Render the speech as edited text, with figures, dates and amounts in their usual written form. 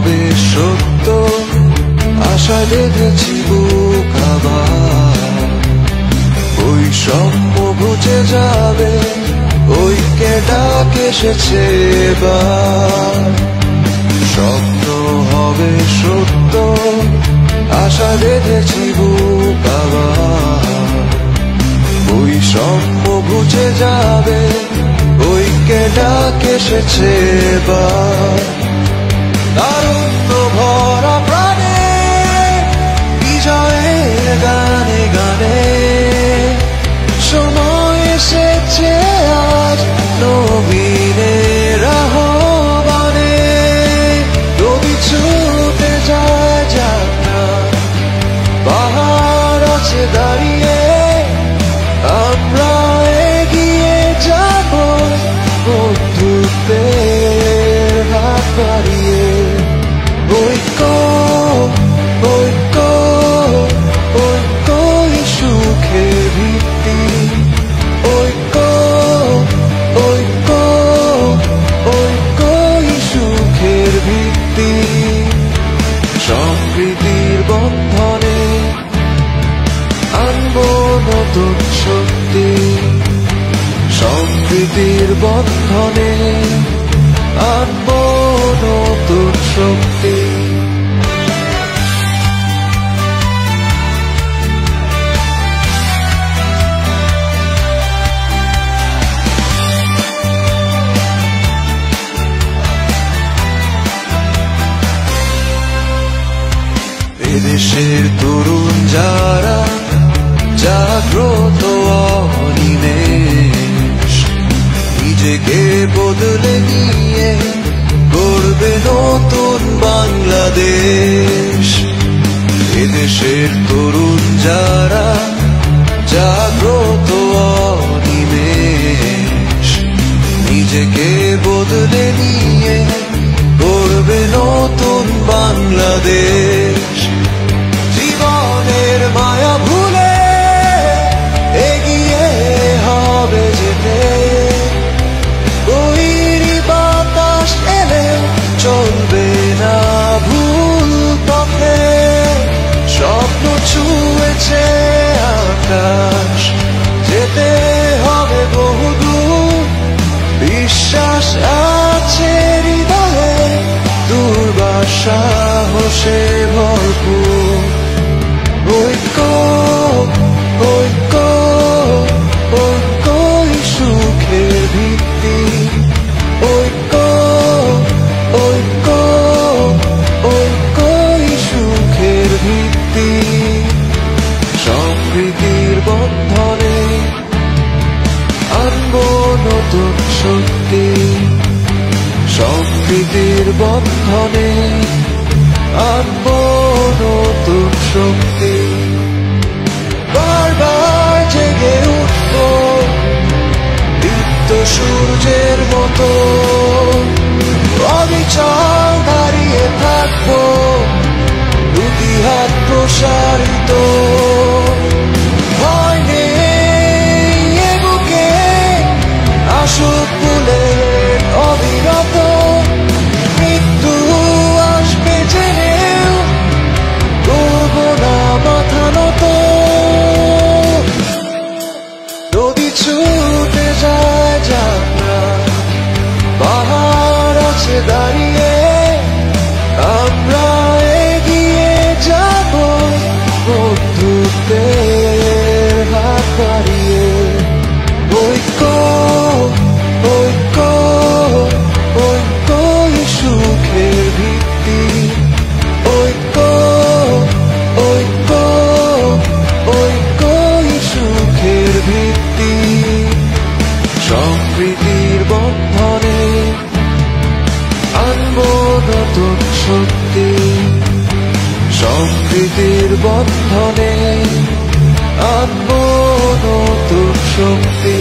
হবে সত্য, আশা বেঁধেছি বুক আবার। বৈষম্য ঘুচে যাবে, ঐক্যে ডাক এসেছে এবার। স্বপ্ন হবে সত্য, আশা বেঁধেছি বুক আবার। বৈষম্য ঘুচে যাবে, ঐক্যে ডাক এসেছে এবার। তারুণ্য ভরা প্রাণে, বিজয়ের গানে গানে, সময় এসেছে আজ নবীনের আহ্বানে। নদী ছুটে যায় যাক না, পাহাড় আছে দাঁড়িয়ে, আমরা এগিয়ে যাব বন্ধুত্বের হাত বাড়িয়ে। ঐক্য ঐক্য ঐক্যই সুখের ভিত্তি। ঐক্য ঐক্য ঐক্যই সুখের ভিত্তি। সম্প্রীতির বন্ধনে আনবো নতুন শক্তি। সম্প্রীতির বন্ধনে আনবো নতুন শক্তি। এদেশের তরুণ যারা জাগ্রত অনিমেষ, নিজেকে বদলে নিয়ে গড়বে নতুন বাংলাদেশ। এদেশের তরুণ যারা জাগ্রত অনিমেষ, নিজেকে বদলে নিয়ে গড়বে নতুন বাংলাদেশ। জীবনের মায়া ভুলে এগিয়ে হবে যেতে, বৈরী বাতাস এলে চলবে না ভুল পথে। স্বপ্ন ছুঁয়েছে আকাশ, যেতে হবে বহুদূর, বিশ্বাস আছে হৃদয়ে, দুর্বার সাহসে ভরপুর। ঐক্য ঐক্য ঐক্যই সুখের ভিত্তি। ঐক্য ঐক্য ঐক্যই সুখের ভিত্তি। সম্প্রীতির বন্ধনে আনবো নতুন শক্তি। সম্প্রীতির বন্ধনে আনবো নতুন শক্তি। বারবার জেগে উঠবো দীপ্ত সূর্যের মতো, অবিচল দাঁড়িয়ে থাকবো দুটি হাত প্রসারিত। ভয় নেই এ বুকে, আসুক বুলেট অবিরত। মৃত্যু আসবে জেনেও করব না মাথা নত। নদী ছুটে যায় যাক না, পাহাড় আছে দাঁড়িয়ে, আমরা এগিয়ে যাব বন্ধুত্বের হাত বাড়িয়ে। ঐক্য ঐক্য ঐক্যই সুখের ভিত্তি। ঐক্য ঐক্য ঐক্যই সুখের ভিত্তি। সম্প্রীতির বন্ধনে আনবো নতুন শক্তি। সম্প্রীতির বন্ধনে আনবো নতুন শক্তি।